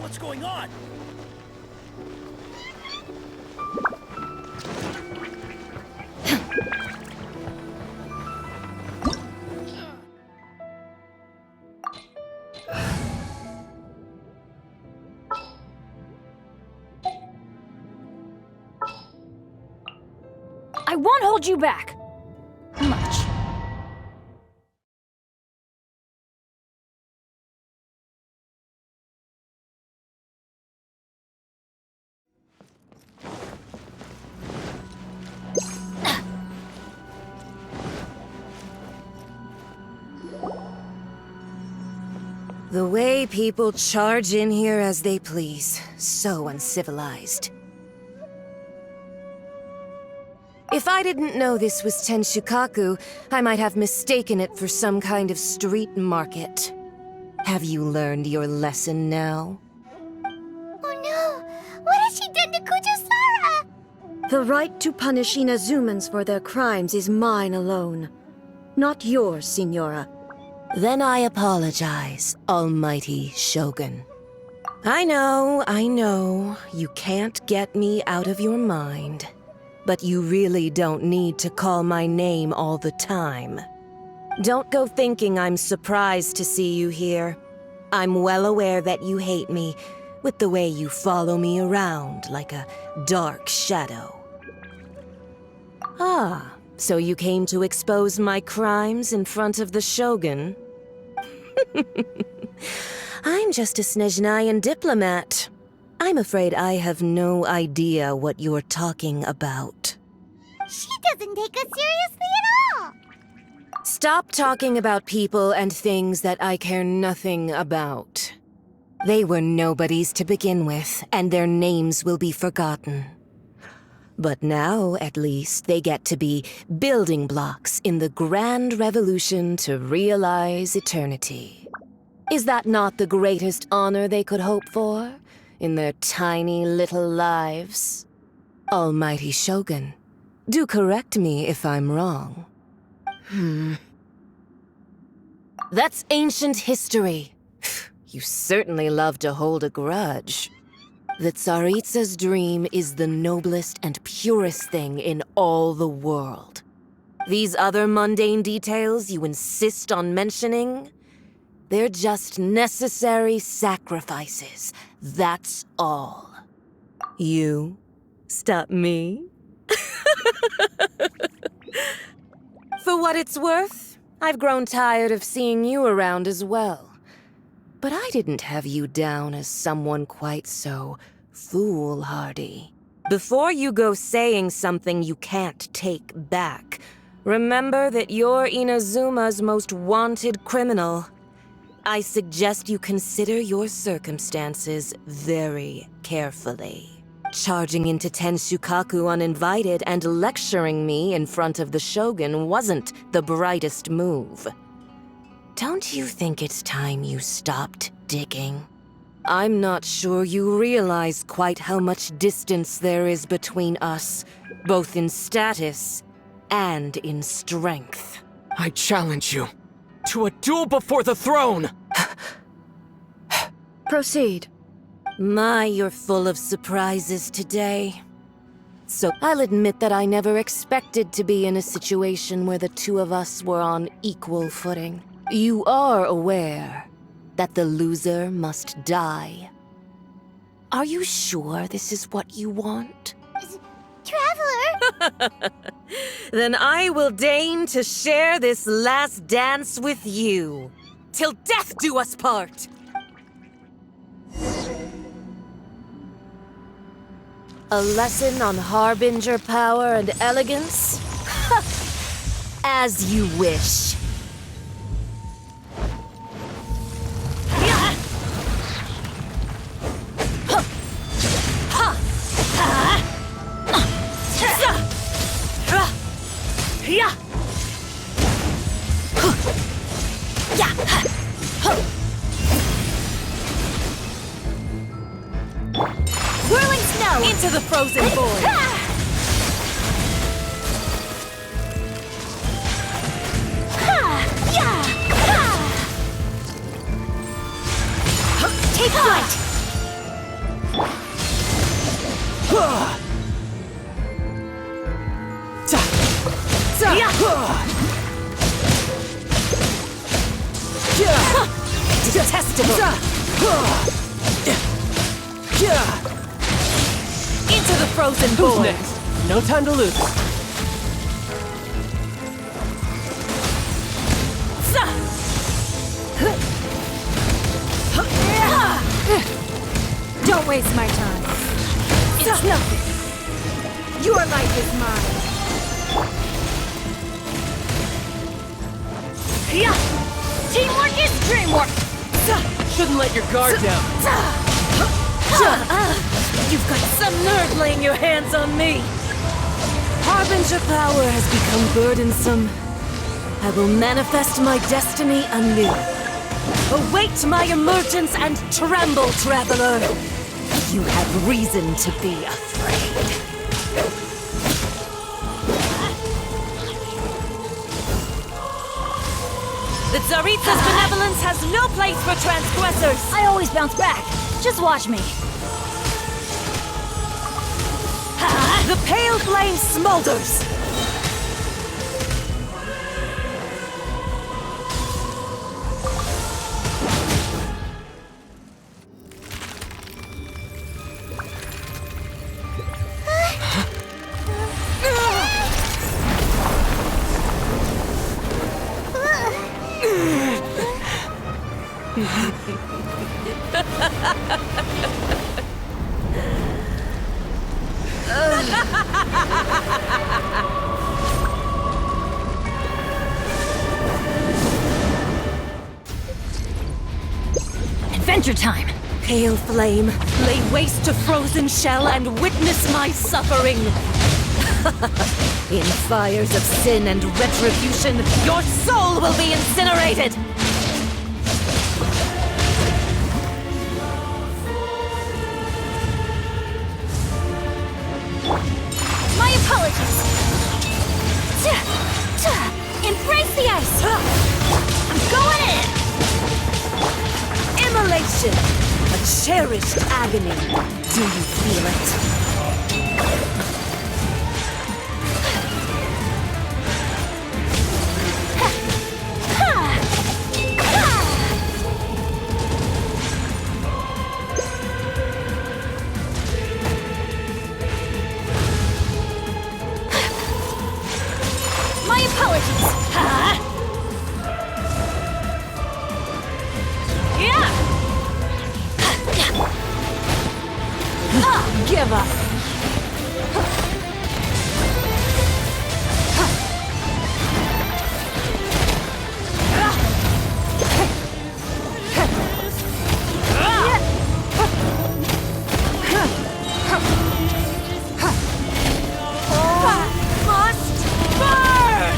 What's going on? I won't hold you back. Much. The way people charge in here as they please. So uncivilized. If I didn't know this was Tenshukaku, I might have mistaken it for some kind of street market. Have you learned your lesson now? Oh no! What has she done to Kujusara? The right to punish Inazumans for their crimes is mine alone. Not yours, Signora. Then I apologize, Almighty Shogun. I know, you can't get me out of your mind. But you really don't need to call my name all the time. Don't go thinking I'm surprised to see you here. I'm well aware that you hate me, with the way you follow me around like a dark shadow. Ah, so you came to expose my crimes in front of the Shogun? I'm just a Snezhnayan diplomat. I'm afraid I have no idea what you're talking about. She doesn't take us seriously at all! Stop talking about people and things that I care nothing about. They were nobodies to begin with, and their names will be forgotten. But now, at least, they get to be building blocks in the grand revolution to realize eternity. Is that not the greatest honor they could hope for? In their tiny little lives? Almighty Shogun, do correct me if I'm wrong. That's ancient history. You certainly love to hold a grudge. The Tsaritsa's dream is the noblest and purest thing in all the world. These other mundane details you insist on mentioning, they're just necessary sacrifices. That's all. You stop me? For what it's worth, I've grown tired of seeing you around as well. But I didn't have you down as someone quite so foolhardy. Before you go saying something you can't take back, remember that you're Inazuma's most wanted criminal. I suggest you consider your circumstances very carefully. Charging into Tenshukaku uninvited and lecturing me in front of the Shogun wasn't the brightest move. Don't you think it's time you stopped digging? I'm not sure you realize quite how much distance there is between us, both in status and in strength. I challenge you to a duel before the throne! Proceed. My, you're full of surprises today. So I'll admit that I never expected to be in a situation where the two of us were on equal footing. You are aware that the loser must die. Are you sure this is what you want? Traveler! Then I will deign to share this last dance with you. Till death do us part! A lesson on Harbinger power and elegance? As you wish. Whirling snow! Into the frozen void! Take flight! Detestable! Into the frozen Who's void! next? No time to lose. Don't waste my time. It's nothing. Your life is mine. Teamwork is dreamwork. Shouldn't let your guard down. You've got some nerve laying your hands on me! Harbinger power has become burdensome. I will manifest my destiny anew. Await my emergence and tremble, traveler! You have reason to be afraid. The Tsaritsa's benevolence has no place for transgressors! I always bounce back. Just watch me. The pale flame smolders! Adventure time. Pale flame, lay waste to frozen shell and witness my suffering! In fires of sin and retribution, your soul will be incinerated! My apologies. Embrace the ice. I'm going in. Immolation! A cherished agony. Do you feel it? My apologies. Give up! Must burn!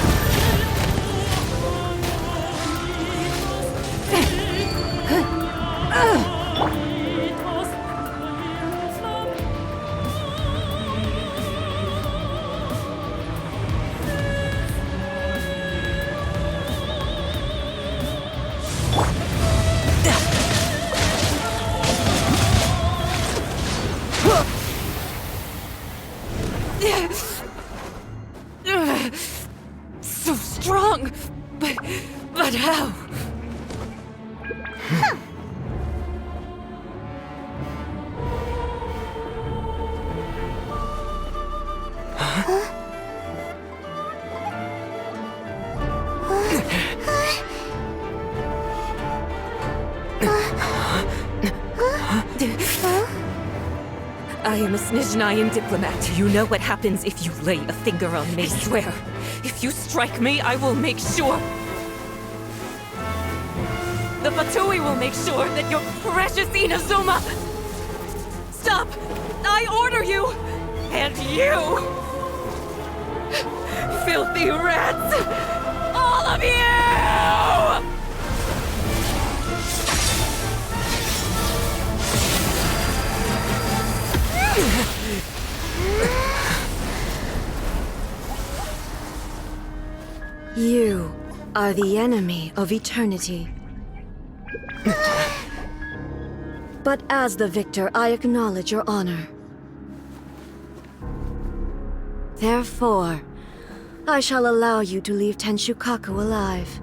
So strong, but how? I am a Snezhnayan diplomat. You know what happens if you lay a finger on me. I swear, if you strike me, I will make sure. The Fatui will make sure that your precious Inazuma... Stop! I order you! And you! Filthy rats! All of you! You are the enemy of eternity. But as the victor, I acknowledge your honor. Therefore, I shall allow you to leave Tenshukaku alive.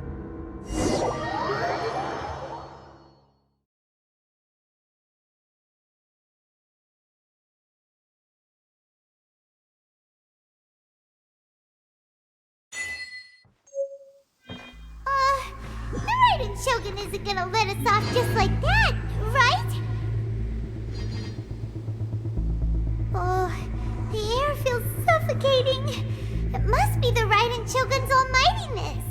The Raiden Shogun isn't gonna let us off just like that, right? Oh, the air feels suffocating. It must be the Raiden Shogun's almightiness.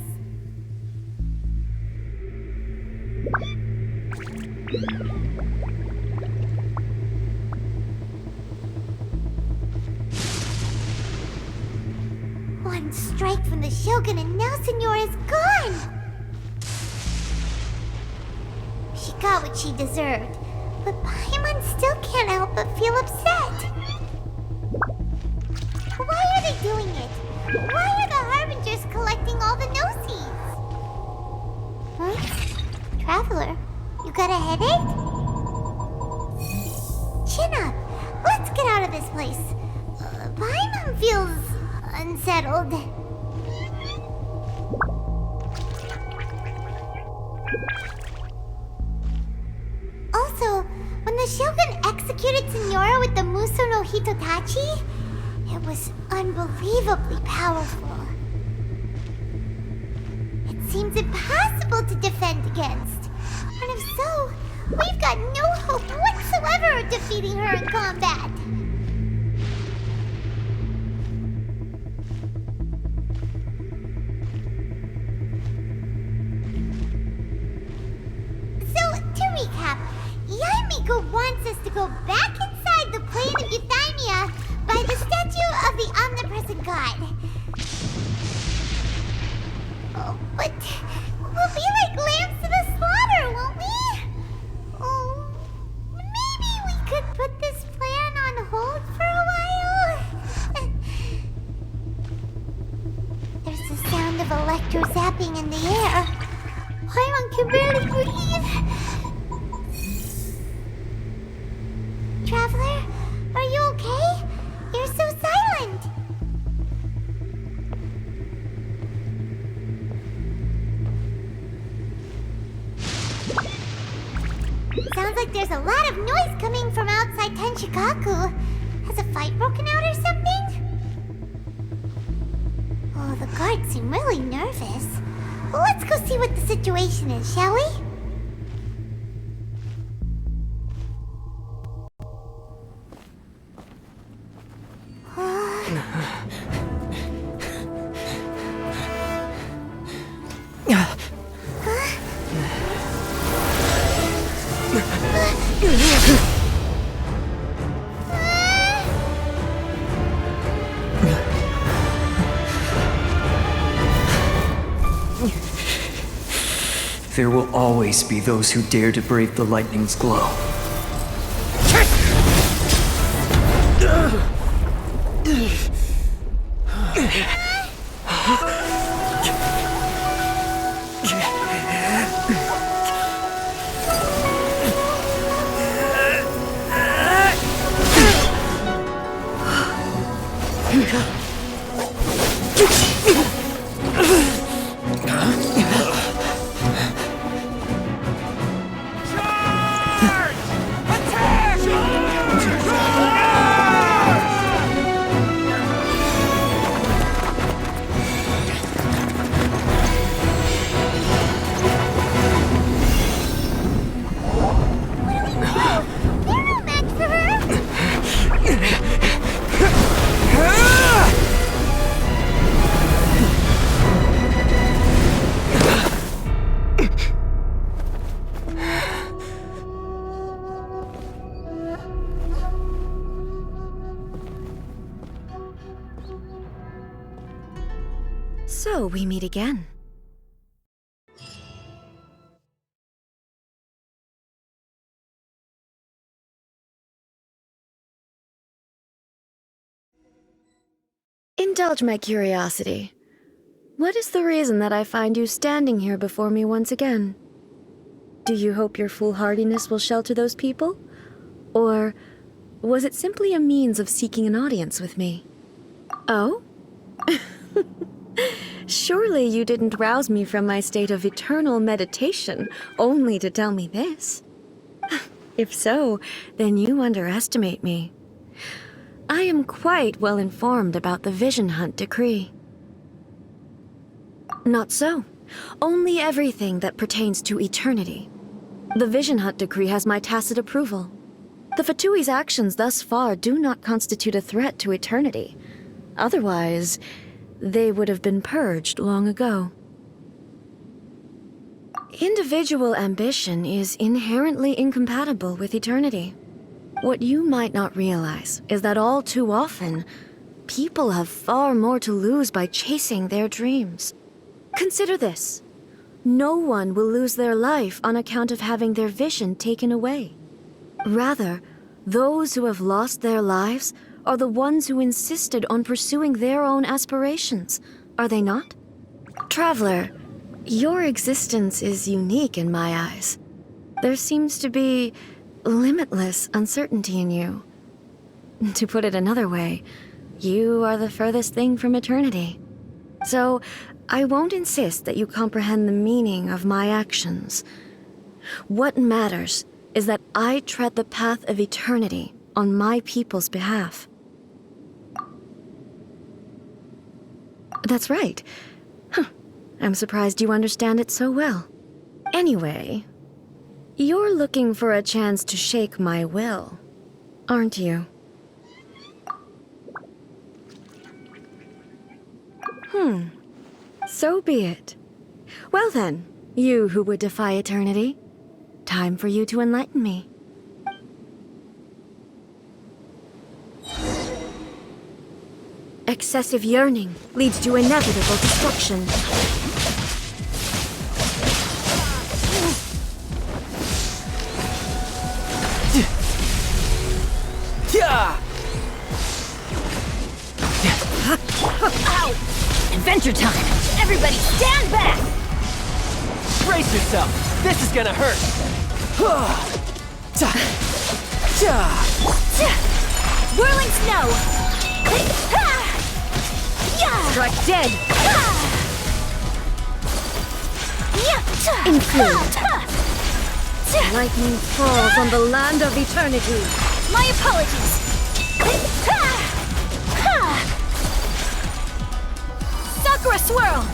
One strike from the Shogun and now Signora's gone! She got what she deserved, but Paimon still can't help but feel upset. Why are they doing it? Why are the Harbingers collecting all the no-seeds? Huh? Traveler, you got a headache? Chin up. Let's get out of this place. Paimon feels unsettled. Also, when the Shogun executed Signora with the Muso no Hitotachi, it was unbelievably powerful. It seems impossible to defend against. And if so, we've got no hope whatsoever of defeating her in combat. So, to recap, Yaimiko wants us to go back inside the plane of Euthymia by the statue of the omnipresent god. Oh, but we'll be like lambs to the slaughter, won't we? Oh, maybe we could put this plan on hold for a while? There's the sound of electro zapping in the air. Paimon can barely breathe. Traveler, are you okay? You're so silent. Sounds like there's a lot of noise coming from outside Tenshukaku. Has a fight broken out or something? Oh, the guards seem really nervous. Well, let's go see what the situation is, shall we? There will always be those who dare to brave the lightning's glow. So we meet again. Indulge my curiosity. What is the reason that I find you standing here before me once again? Do you hope your foolhardiness will shelter those people? Or was it simply a means of seeking an audience with me? Oh? Surely you didn't rouse me from my state of eternal meditation only to tell me this. If so, then you underestimate me. I am quite well informed about the Vision Hunt decree. Not so. Only everything that pertains to eternity. The Vision Hunt decree has my tacit approval. The Fatui's actions thus far do not constitute a threat to eternity. Otherwise, they would have been purged long ago. Individual ambition is inherently incompatible with eternity. What you might not realize is that all too often, people have far more to lose by chasing their dreams. Consider this. No one will lose their life on account of having their vision taken away. Rather, those who have lost their lives are the ones who insisted on pursuing their own aspirations, are they not? Traveler, your existence is unique in my eyes. There seems to be limitless uncertainty in you. To put it another way, you are the furthest thing from eternity. So, I won't insist that you comprehend the meaning of my actions. What matters is that I tread the path of eternity on my people's behalf. That's right. I'm surprised you understand it so well. Anyway, you're looking for a chance to shake my will, aren't you? So be it. Well then, you who would defy eternity, time for you to enlighten me. Excessive yearning leads to inevitable destruction. Ow! Adventure time! Everybody stand back! Brace yourself! This is gonna hurt! Whirling snow! Strike dead! Influence! Lightning falls on the land of eternity! My apologies! Sakura swirl!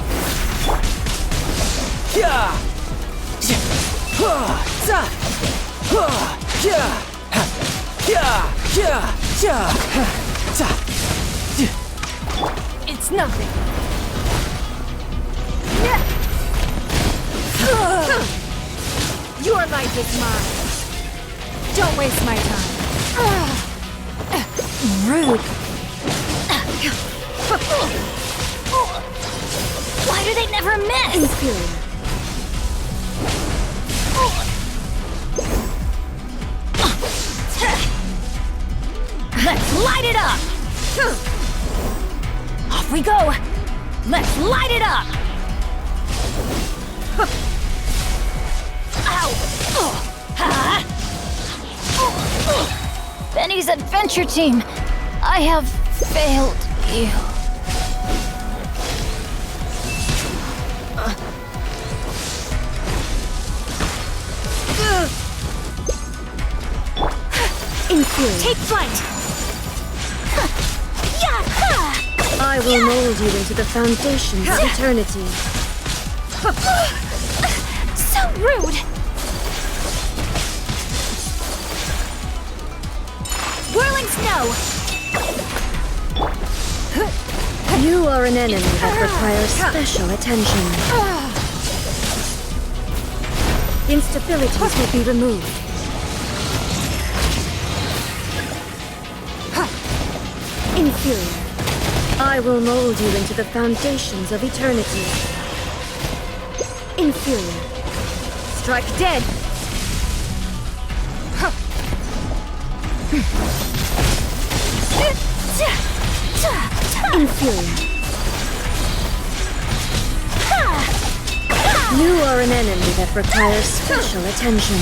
It's nothing. Your life is mine. Don't waste my time. Rude! Why do they never miss? Inferior. Let's light it up! Off we go! Let's light it up! Ow! Benny's adventure team, I have failed you. Inferior. Take flight! I will mold you into the foundations of eternity. So rude! Whirling snow! You are an enemy that requires special attention. Instabilities will be removed. Inferior. I will mold you into the foundations of eternity. Inferior. Strike dead! Inferior. You are an enemy that requires special attention.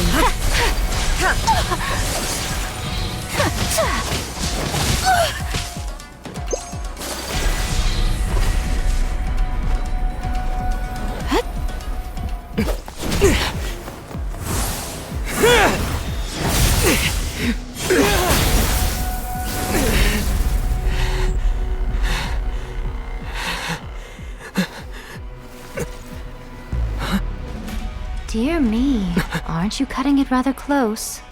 Dear me, aren't you cutting it rather close?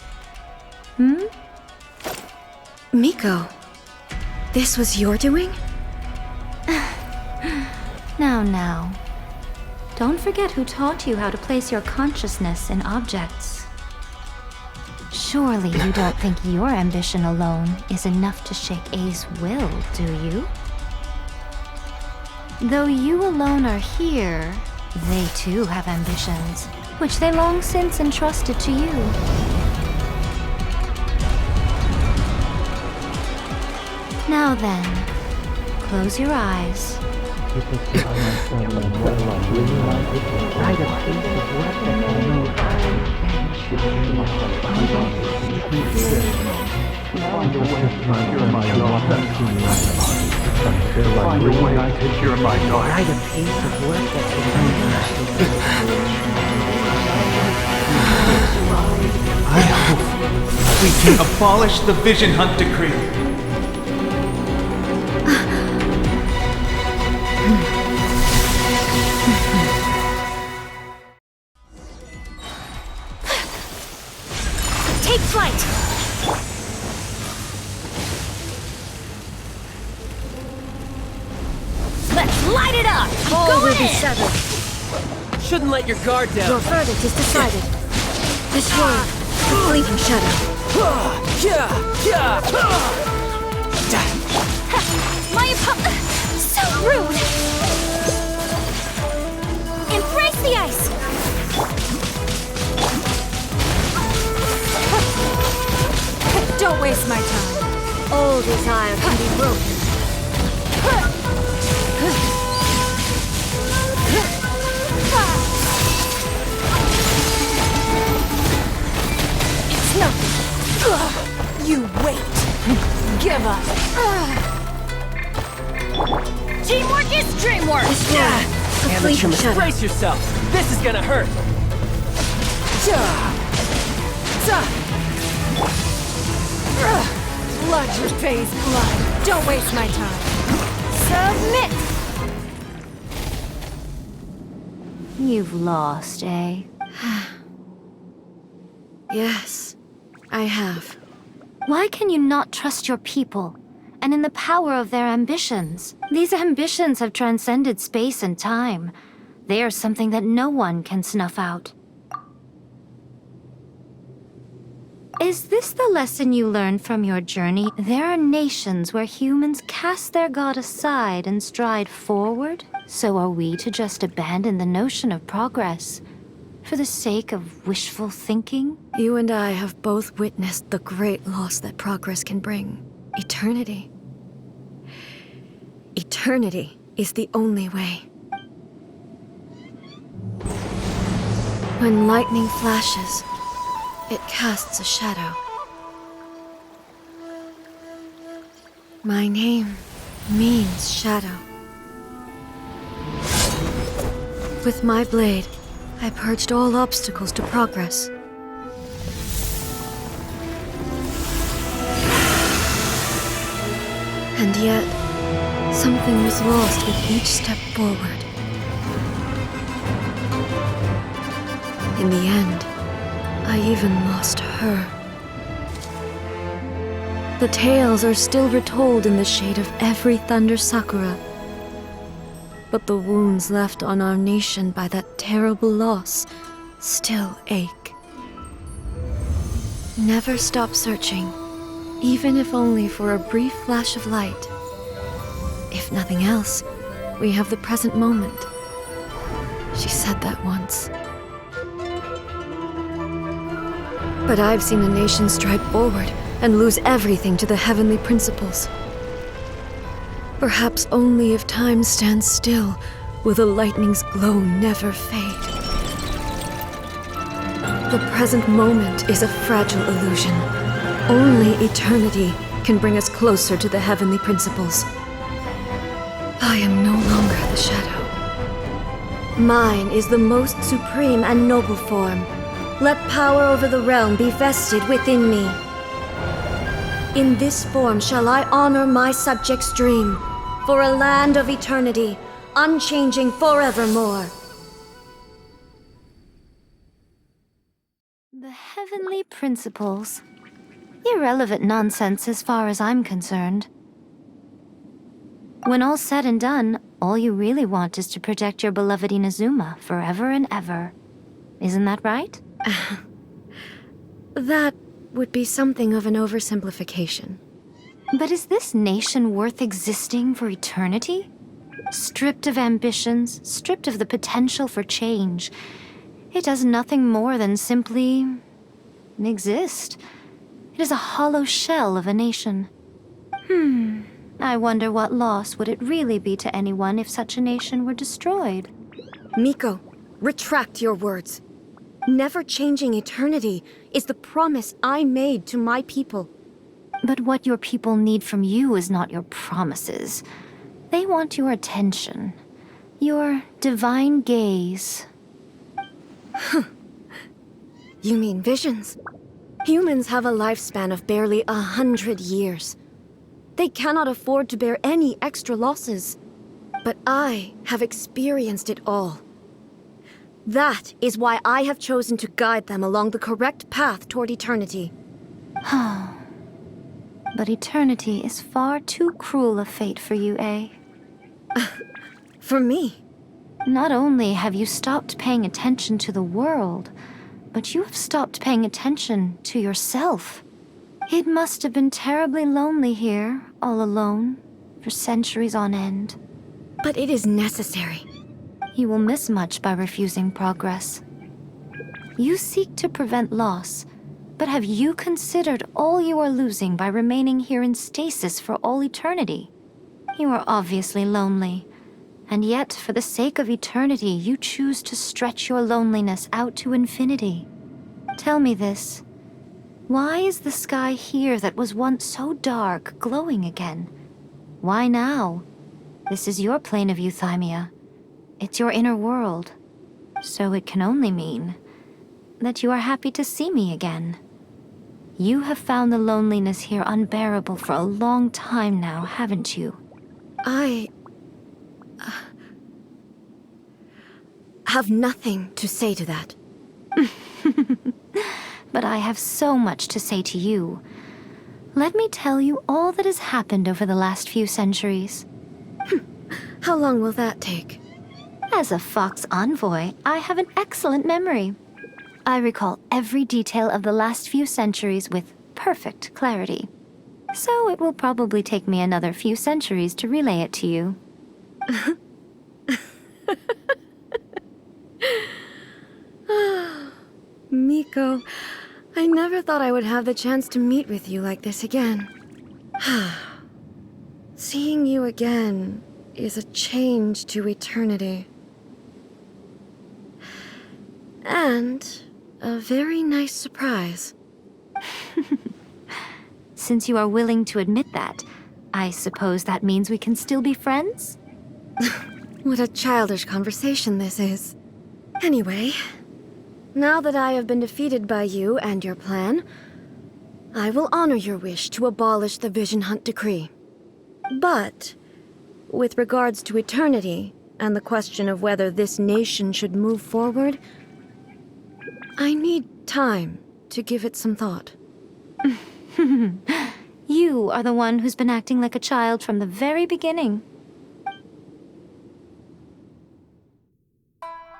Miko, this was your doing? Now. Don't forget who taught you how to place your consciousness in objects. Surely you don't think your ambition alone is enough to shake A's will, do you? Though you alone are here, they too have ambitions, which they long since entrusted to you. Now then, close your eyes. I hope we can abolish the Vision Hunt Decree. Take flight! Let's light it up! All Go will be in! severed. Shouldn't let your guard Your down. verdict is decided. This world, the fleeting shadow. My so rude! Embrace the ice! Don't waste my time. All desire can be broken. It's nothing. You wait. Give up. Teamwork is dreamwork. This world, the fleeting shadow. Brace yourself. This is gonna hurt. Blood repays blood. Don't waste my time. Submit. You've lost, eh? Yes, I have. Why can you not trust your people, and in the power of their ambitions? These ambitions have transcended space and time. They are something that no one can snuff out. Is this the lesson you learned from your journey? There are nations where humans cast their god aside and stride forward. So are we to just abandon the notion of progress for the sake of wishful thinking? You and I have both witnessed the great loss that progress can bring. Eternity. Eternity is the only way. When lightning flashes, it casts a shadow. My name means shadow. With my blade, I purged all obstacles to progress. And yet, something was lost with each step forward. In the end, I even lost her. The tales are still retold in the shade of every thunder sakura. But the wounds left on our nation by that terrible loss still ache. Never stop searching, even if only for a brief flash of light. If nothing else, we have the present moment. She said that once. But I've seen a nation stride forward and lose everything to the heavenly principles. Perhaps only if time stands still will the lightning's glow never fade. The present moment is a fragile illusion. Only eternity can bring us closer to the heavenly principles. I am no longer the shadow. Mine is the most supreme and noble form. Let power over the realm be vested within me. In this form shall I honor my subjects' dream, for a land of eternity, unchanging forevermore. principles. Irrelevant nonsense as far as I'm concerned. When all's said and done, all you really want is to protect your beloved Inazuma forever and ever. Isn't that right? That would be something of an oversimplification. But is this nation worth existing for eternity? Stripped of ambitions, stripped of the potential for change, it does nothing more than simply exist. It is a hollow shell of a nation. I wonder what loss would it really be to anyone if such a nation were destroyed. Miko, retract your words. Never changing eternity is the promise I made to my people. But what your people need from you is not your promises. They want your attention. Your divine gaze. You mean visions? Humans have a lifespan of barely 100 years. They cannot afford to bear any extra losses. But I have experienced it all. That is why I have chosen to guide them along the correct path toward eternity. But eternity is far too cruel a fate for you, eh? For me? Not only have you stopped paying attention to the world, but you have stopped paying attention to yourself. It must have been terribly lonely here, all alone, for centuries on end. But it is necessary. You will miss much by refusing progress. You seek to prevent loss, but have you considered all you are losing by remaining here in stasis for all eternity? You are obviously lonely, and yet for the sake of eternity you choose to stretch your loneliness out to infinity. Tell me this. Why is the sky here that was once so dark glowing again? Why now? This is your plane of euthymia. It's your inner world. So it can only mean that you are happy to see me again. You have found the loneliness here unbearable for a long time now, haven't you? I have nothing to say to that. But I have so much to say to you. Let me tell you all that has happened over the last few centuries. How long will that take? As a Fox envoy, I have an excellent memory. I recall every detail of the last few centuries with perfect clarity. So it will probably take me another few centuries to relay it to you. Miko, I never thought I would have the chance to meet with you like this again. Seeing you again is a change to eternity. And a very nice surprise. Since you are willing to admit that, I suppose that means we can still be friends? What a childish conversation this is. Anyway, now that I have been defeated by you and your plan, I will honor your wish to abolish the Vision Hunt Decree. But, with regards to eternity and the question of whether this nation should move forward, I need time to give it some thought. You are the one who's been acting like a child from the very beginning.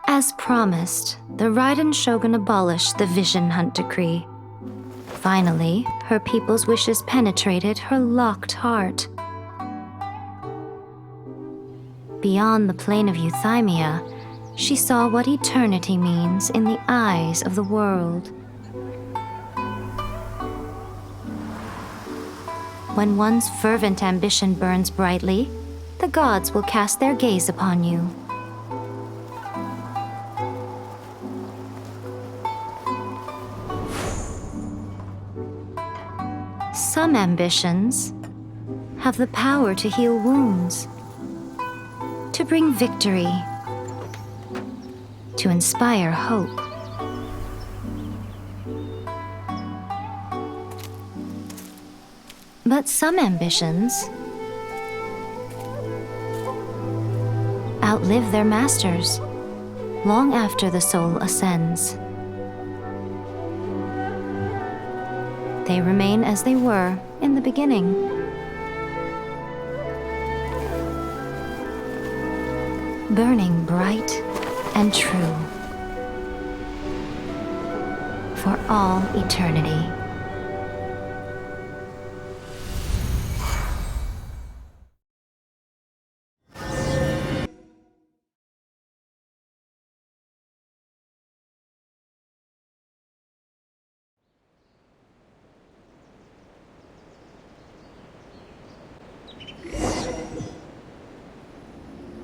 As promised, the Raiden Shogun abolished the Vision Hunt Decree. Finally, her people's wishes penetrated her locked heart. Beyond the plane of euthymia, she saw what eternity means in the eyes of the world. When one's fervent ambition burns brightly, the gods will cast their gaze upon you. Some ambitions have the power to heal wounds, to bring victory, to inspire hope. But some ambitions outlive their masters long after the soul ascends. They remain as they were in the beginning. Burning bright and true. For all eternity.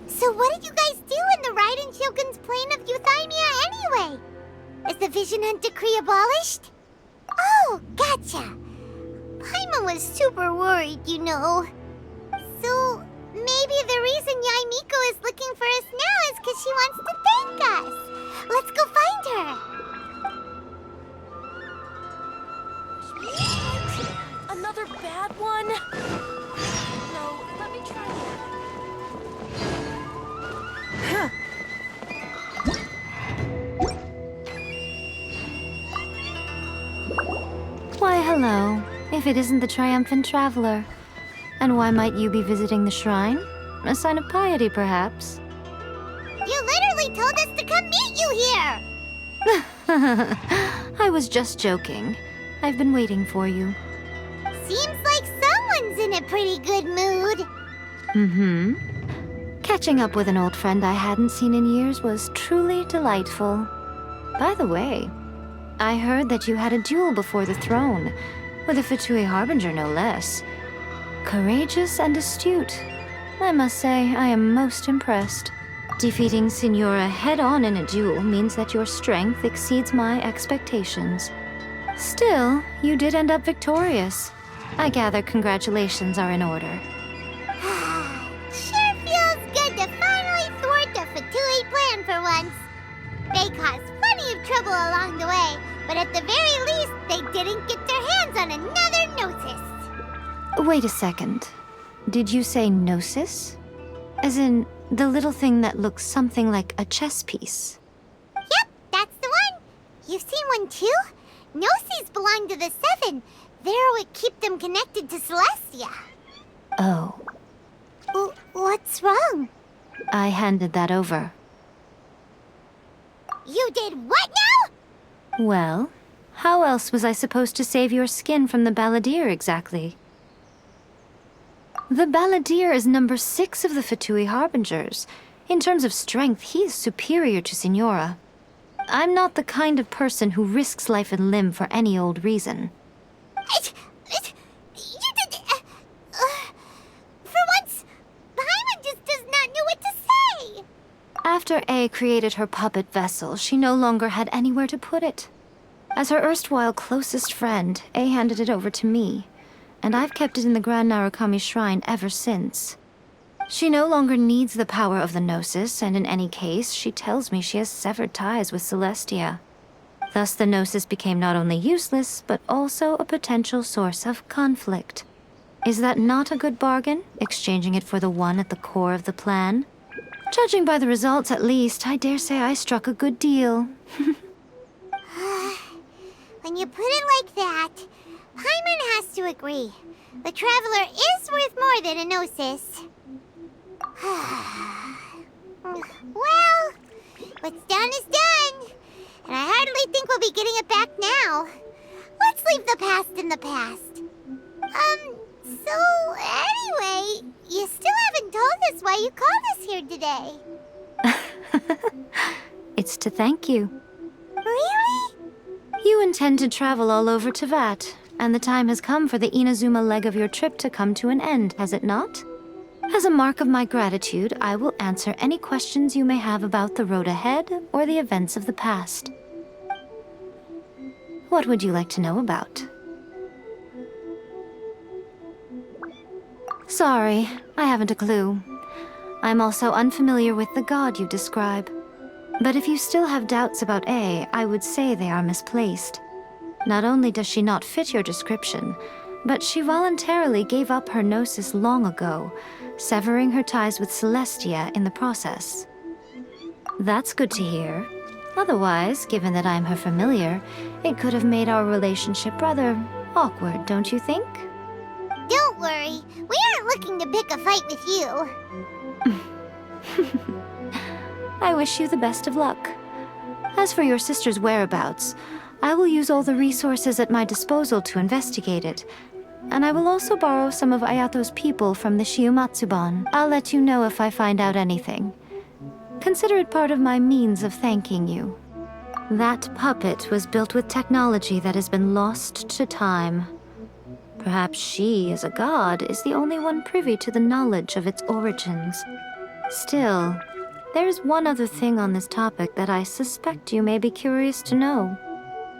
So what did you guys do in the Raiden Shogun's plane of Euthymia anyway? Is the Vision Hunt decree abolished? Oh, gotcha. Paimon was super worried, you know. So maybe the reason Yaimiko is looking for us now is because she wants to thank us. Let's go find her. Another bad one? No, let me try that. Why, hello. If it isn't the triumphant traveler. And why might you be visiting the shrine? A sign of piety, perhaps? You literally told us to come meet you here! I was just joking. I've been waiting for you. Seems like someone's in a pretty good mood. Mm-hmm. Catching up with an old friend I hadn't seen in years was truly delightful. By the way, I heard that you had a duel before the throne, with a Fatui Harbinger no less. Courageous and astute. I must say, I am most impressed. Defeating Signora head-on in a duel means that your strength exceeds my expectations. Still, you did end up victorious. I gather congratulations are in order. Sure feels good to finally thwart the Fatui plan for once. They caused plenty of trouble along the way, but at the very least, they didn't get their hands on another Gnosis. Wait a second. Did you say Gnosis? As in, the little thing that looks something like a chess piece? Yep, that's the one. You've seen one too? Gnosis belong to the Seven. They're what keep them connected to Celestia. Oh, What's wrong? I handed that over. You did what now? Well, how else was I supposed to save your skin from the Balladeer exactly? The Balladeer is number 6 of the Fatui Harbingers. In terms of strength, he is superior to Signora. I'm not the kind of person who risks life and limb for any old reason. You did... for once, Paimon just does not know what to say. After A created her puppet vessel, she no longer had anywhere to put it. As her erstwhile closest friend, A handed it over to me, and I've kept it in the Grand Narukami Shrine ever since. She no longer needs the power of the Gnosis, and in any case, she tells me she has severed ties with Celestia. Thus the Gnosis became not only useless, but also a potential source of conflict. Is that not a good bargain, exchanging it for the one at the core of the plan? Judging by the results, at least, I dare say I struck a good deal. When you put it like that, Paimon has to agree. The Traveler is worth more than a Gnosis. Well, what's done is done. And I hardly think we'll be getting it back now. Let's leave the past in the past. So anyway, you still haven't told us why you called us here today. It's to thank you. Really? You intend to travel all over Teyvat, and the time has come for the Inazuma leg of your trip to come to an end, has it not? As a mark of my gratitude, I will answer any questions you may have about the road ahead or the events of the past. What would you like to know about? Sorry, I haven't a clue. I'm also unfamiliar with the god you describe. But if you still have doubts about A, I would say they are misplaced. Not only does she not fit your description, but she voluntarily gave up her Gnosis long ago, severing her ties with Celestia in the process. That's good to hear. Otherwise, given that I'm her familiar, it could have made our relationship rather Awkward, don't you think? Don't worry, we aren't looking to pick a fight with you. I wish you the best of luck. As for your sister's whereabouts, I will use all the resources at my disposal to investigate it. And I will also borrow some of Ayato's people from the Shiumatsuban. I'll let you know if I find out anything. Consider it part of my means of thanking you. That puppet was built with technology that has been lost to time. Perhaps she, as a god, is the only one privy to the knowledge of its origins. Still, there's one other thing on this topic that I suspect you may be curious to know.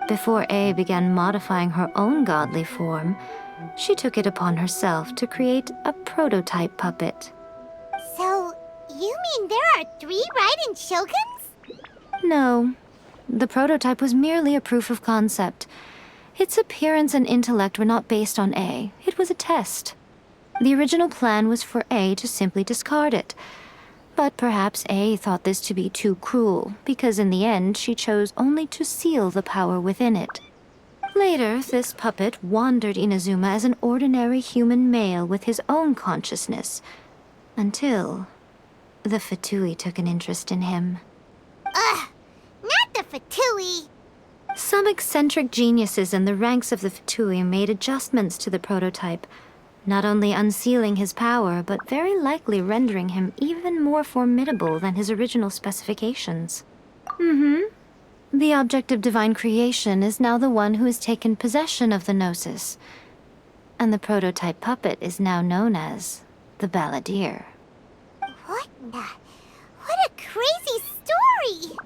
Before A began modifying her own godly form, she took it upon herself to create a prototype puppet. So, you mean there are 3 Raiden Shoguns? No, the prototype was merely a proof of concept. Its appearance and intellect were not based on A. It was a test. The original plan was for A to simply discard it. But perhaps A thought this to be too cruel, because in the end she chose only to seal the power within it. Later, this puppet wandered Inazuma as an ordinary human male with his own consciousness, until the Fatui took an interest in him. Ugh, not the Fatui. Some eccentric geniuses in the ranks of the Fatui made adjustments to the prototype, not only unsealing his power, but very likely rendering him even more formidable than his original specifications. The object of divine creation is now the one who has taken possession of the Gnosis, and the prototype puppet is now known as the Balladeer. What a crazy story!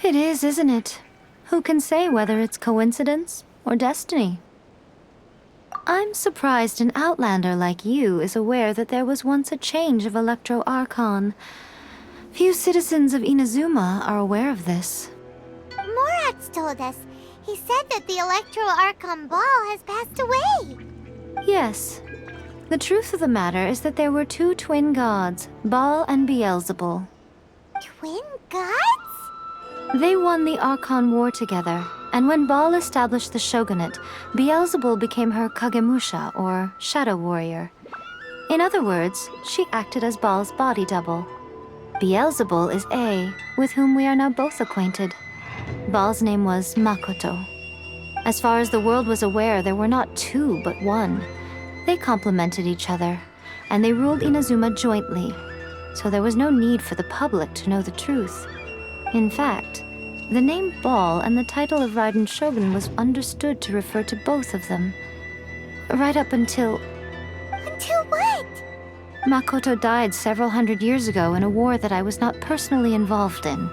It is, isn't it? Who can say whether it's coincidence or destiny? I'm surprised an outlander like you is aware that there was once a change of Electro Archon. Few citizens of Inazuma are aware of this. Morat's told us. He said that the Electro Archon Ball has passed away. Yes. The truth of the matter is that there were 2 twin gods, Baal and Beelzebul. Twin gods? They won the Archon War together, and when Baal established the shogunate, Beelzebul became her Kagemusha, or shadow warrior. In other words, she acted as Baal's body double. Beelzebul is A, with whom we are now both acquainted. Baal's name was Makoto. As far as the world was aware, there were not 2, but 1. They complemented each other, and they ruled Inazuma jointly, so there was no need for the public to know the truth. In fact, the name Baal and the title of Raiden Shogun was understood to refer to both of them. Right up until... Until what? Makoto died several hundred years ago in a war that I was not personally involved in.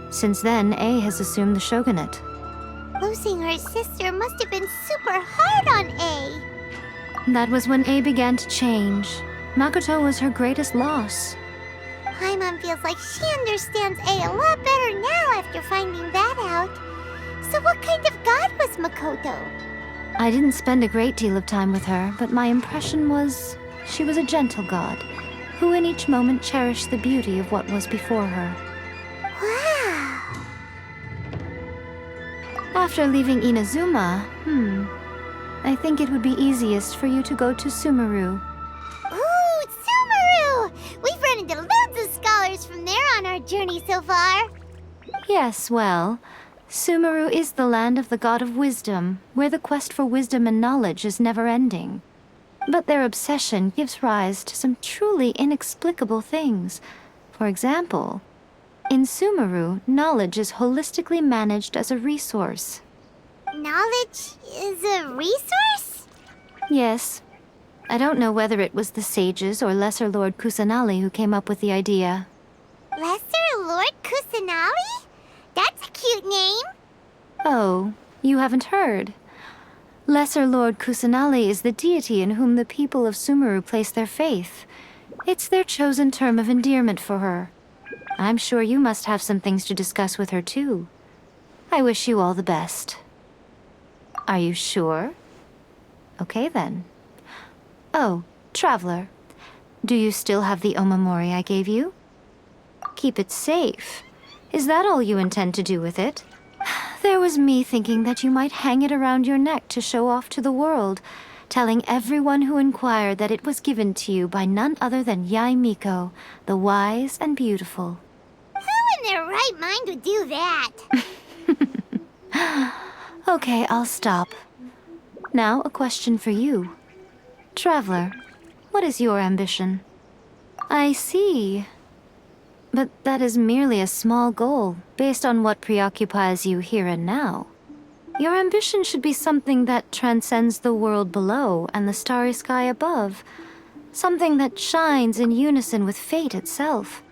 Since then, A has assumed the shogunate. Losing her sister must have been super hard on A. That was when A began to change. Makoto was her greatest loss. Paimon feels like she understands A lot better now after finding that out. So what kind of god was Makoto? I didn't spend a great deal of time with her, but my impression was she was a gentle god, who in each moment cherished the beauty of what was before her. Wow. After leaving Inazuma, I think it would be easiest for you to go to Sumeru. Ooh, Sumeru! We've run into loads of scholars from there on our journey so far. Yes, well, Sumeru is the land of the god of wisdom, where the quest for wisdom and knowledge is never-ending. But their obsession gives rise to some truly inexplicable things. For example, in Sumeru, knowledge is holistically managed as a resource. Knowledge is a resource? Yes. I don't know whether it was the sages or Lesser Lord Kusanali who came up with the idea. Lesser Lord Kusanali? That's a cute name. Oh, you haven't heard. Lesser Lord Kusanali is the deity in whom the people of Sumeru place their faith. It's their chosen term of endearment for her. I'm sure you must have some things to discuss with her, too. I wish you all the best. Are you sure? Okay, then. Oh, Traveler. Do you still have the omamori I gave you? Keep it safe. Is that all you intend to do with it? There was me thinking that you might hang it around your neck to show off to the world, telling everyone who inquired that it was given to you by none other than Yai Miko, the wise and beautiful. Who in their right mind would do that? Okay, I'll stop. Now, a question for you. Traveler, what is your ambition? I see. But that is merely a small goal, based on what preoccupies you here and now. Your ambition should be something that transcends the world below and the starry sky above. Something that shines in unison with fate itself.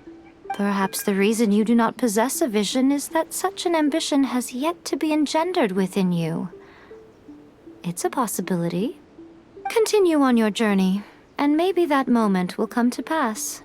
Perhaps the reason you do not possess a vision is that such an ambition has yet to be engendered within you. It's a possibility. Continue on your journey, and maybe that moment will come to pass.